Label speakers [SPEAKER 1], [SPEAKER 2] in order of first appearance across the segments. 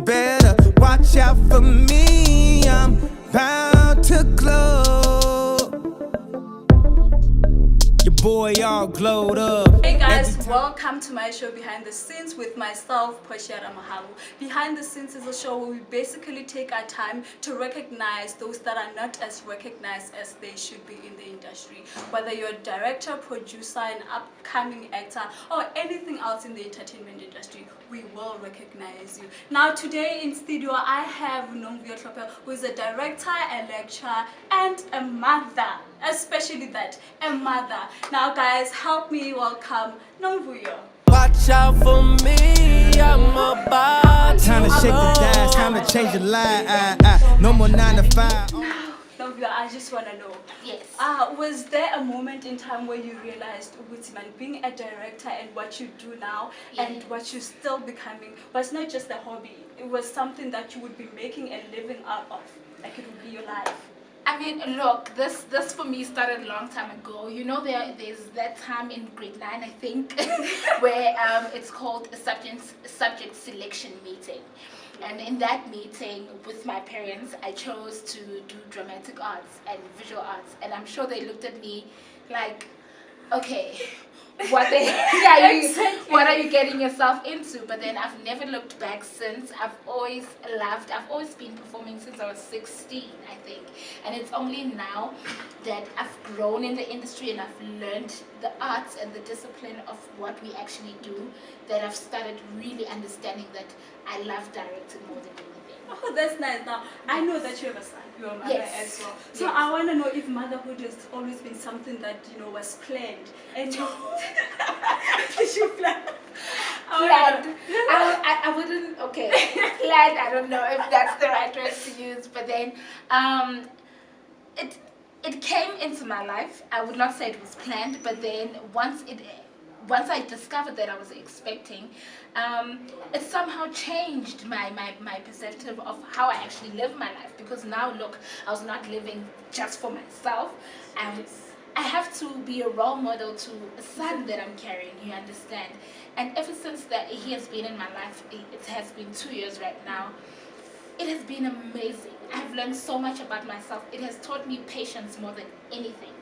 [SPEAKER 1] Better watch out for me, I'm bound to glow. Your boy all glowed up.
[SPEAKER 2] Hey guys, welcome to my show Behind the Scenes with myself, Portia Ramohau. Behind the Scenes is a show where we basically take our time to recognize those that are not as recognized as they should be in the industry. Whether you're a director, producer, an upcoming actor, or anything else in the entertainment industry, we will recognize you. Now today in studio I have Nomvuyo Tlhophe, who is a director, a lecturer, and a mother. Especially that, a mother. Now guys, help me welcome Nomvuyo.
[SPEAKER 1] Watch out for me, I'm about time to shake the dice, time to change your life. No more 9 to 5.
[SPEAKER 2] Now, Nomvuyo, I just want to know.
[SPEAKER 3] Yes.
[SPEAKER 2] Was there a moment in time where you realized, man, being a director and what you do now and what you're still becoming was not just a hobby, it was something that you would be making a living out of, like it would be your life?
[SPEAKER 3] I mean, look, this for me started a long time ago. You know, there's that time in grade 9, I think, where it's called a subject selection meeting. And in that meeting with my parents, I chose to do dramatic arts and visual arts. And I'm sure they looked at me like, okay, what are you getting yourself into? But then I've never looked back since. I've always been performing since I was 16, I think. And it's only now that I've grown in the industry and I've learned the arts and the discipline of what we actually do, that I've started really understanding that I love directing more than anything.
[SPEAKER 2] Oh, that's nice. Now, I know that you have a son, your mother as well. So I want to know if motherhood has always been something that, was planned. And you... Did you plan?
[SPEAKER 3] I wouldn't, okay, planned, I don't know if that's the right word to use, but then it came into my life. I would not say it was planned, but then once I discovered that I was expecting, it somehow changed my perspective of how I actually live my life. Because now, look, I was not living just for myself. I have to be a role model to a son that I'm carrying, you understand? And ever since that he has been in my life, it has been 2 years right now, it has been amazing. I've learned so much about myself. It has taught me patience more than anything.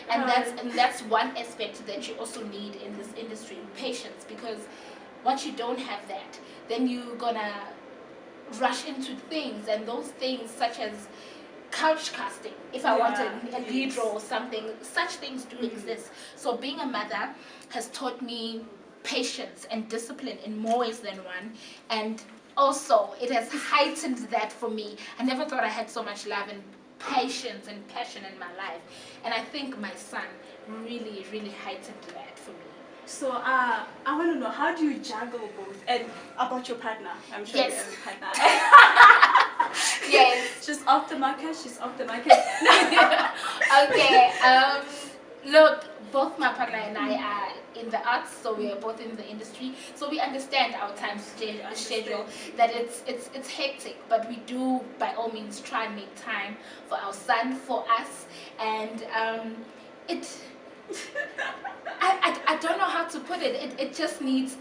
[SPEAKER 3] And that's one aspect that you also need in this industry, patience. Because once you don't have that, then you're gonna rush into things, and those things such as couch casting, if I wanted a lead role or something, such things do exist. So being a mother has taught me patience and discipline in more ways than one, and also it has heightened that for me. I never thought I had so much love and patience and passion in my life, and I think my son really, really heightened that for me.
[SPEAKER 2] So I want to know, how do you juggle both? And about your partner, I'm sure you have a partner.
[SPEAKER 3] Yes.
[SPEAKER 2] She's off the market,
[SPEAKER 3] Okay, look, both my partner and I are in the arts, so we are both in the industry, so we understand our time schedule, that it's hectic, but we do by all means try and make time for our son, for us, and I don't know how to put it. It just needs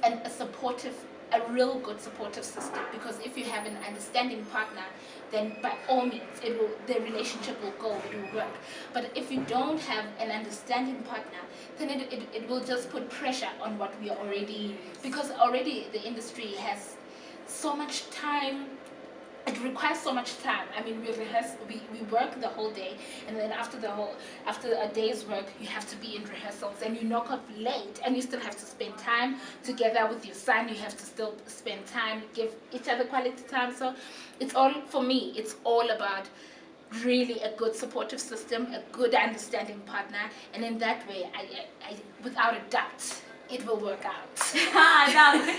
[SPEAKER 3] a real good supportive system, because if you have an understanding partner, then by all means the relationship will go, it will work. But if you don't have an understanding partner, then it will just put pressure on what we are already, because already the industry has so much time. It requires so much time. I mean, we rehearse, we work the whole day, and then after a day's work, you have to be in rehearsals, and you knock off late, and you still have to spend time together with your son. You have to still spend time, give each other quality time. So it's all, for me, it's all about really a good supportive system, a good understanding partner, and in that way, I without a doubt, it will work out.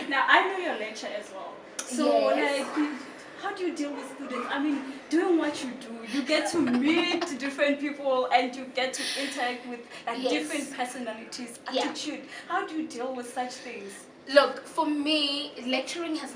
[SPEAKER 2] now I know your lecture as well. So
[SPEAKER 3] yes.
[SPEAKER 2] How do you deal with students? I mean, doing what you do, you get to meet different people and you get to interact with different personalities, attitude. How do you deal with such things?
[SPEAKER 3] Look, for me, lecturing I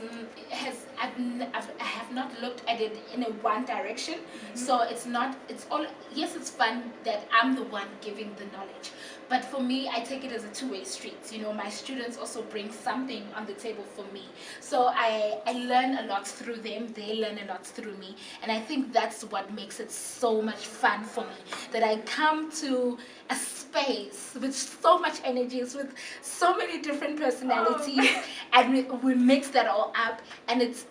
[SPEAKER 3] have not looked at it in a one direction. So it's not, it's all, yes, it's fun that I'm the one giving the knowledge. But for me, I take it as a two-way street. You know, my students also bring something on the table for me. So I learn a lot through them, they learn a lot through me. And I think that's what makes it so much fun for me. That I come to a space with so much energy, with so many different personalities, and we mix that all up, and it's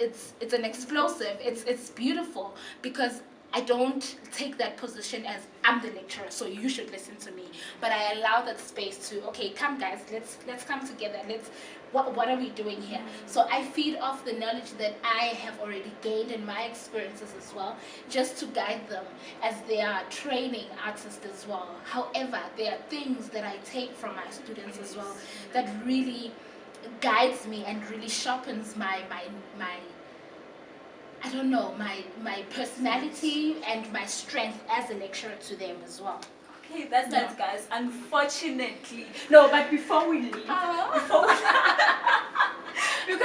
[SPEAKER 3] an explosive. It's beautiful because I don't take that position as I'm the lecturer, so you should listen to me. But I allow that space to, okay, come guys, let's come together. What are we doing here? So I feed off the knowledge that I have already gained in my experiences as well, just to guide them as they are training artists as well. However, there are things that I take from my students as well that really guides me and really sharpens my I don't know, my personality and my strength as a lecturer to them as well.
[SPEAKER 2] Okay, that's nice, guys. Unfortunately, no. But before we leave, because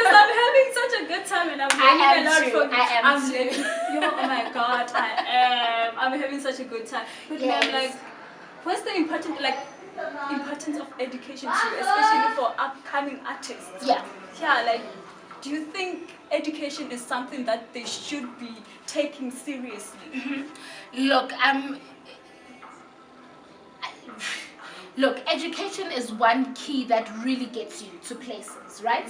[SPEAKER 2] I'm having such a good time and I'm learning a lot from you. I'm learning. Oh my God, I am. I'm having such a good time. But I'm like, what's the importance of education to you, especially for upcoming artists?
[SPEAKER 3] Yeah.
[SPEAKER 2] Yeah, like, do you think education is something that they should be taking seriously?
[SPEAKER 3] Look, education is one key that really gets you to places, right?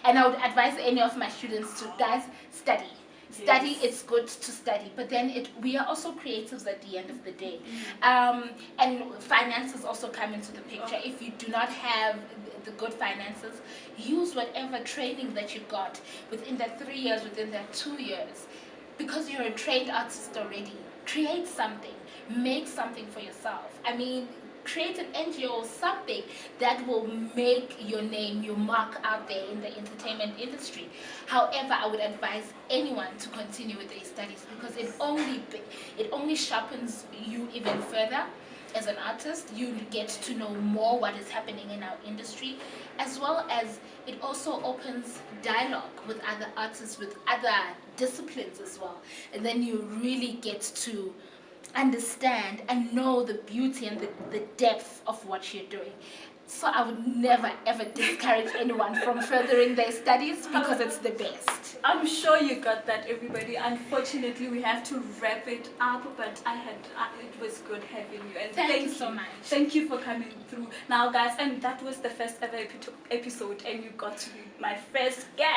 [SPEAKER 3] And I would advise any of my students to, guys, study. Study, it's good to study, but then we are also creatives at the end of the day. And finances also come into the picture. If you do not have the good finances, use whatever training that you got within that 3 years, within that 2 years. Because you're a trained artist already, create something, make something for yourself. I mean, create an NGO or something that will make your name, your mark out there in the entertainment industry. However, I would advise anyone to continue with their studies because it only sharpens you even further. As an artist, you get to know more what is happening in our industry, as well as it also opens dialogue with other artists, with other disciplines as well. And then you really get to understand and know the beauty and the depth of what you're doing. So I would never ever discourage anyone from furthering their studies because it's the best.
[SPEAKER 2] I'm sure you got that, everybody. Unfortunately, we have to wrap it up, but it was good having you. And
[SPEAKER 3] thank you so much.
[SPEAKER 2] Thank you for coming through. Now, guys, and that was the first ever episode, and you got to be my first guest.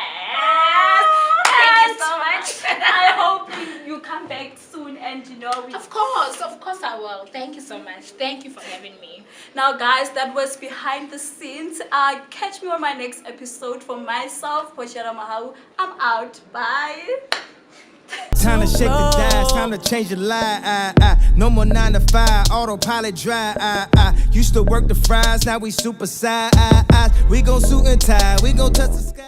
[SPEAKER 3] Thank you so much.
[SPEAKER 2] I hope you come back soon, and
[SPEAKER 3] Of course I will. Thank you so much. Thank you for having me.
[SPEAKER 2] Now, guys, that was behind the scenes. Catch me on my next episode. For myself, Portia Ramohau, I'm out. Bye.
[SPEAKER 1] Time to shake the dice, time to change your life. No more 9 to 5, autopilot drive. Used to work the fries, now we super size. We gon' suit and tie, we gon' touch the sky.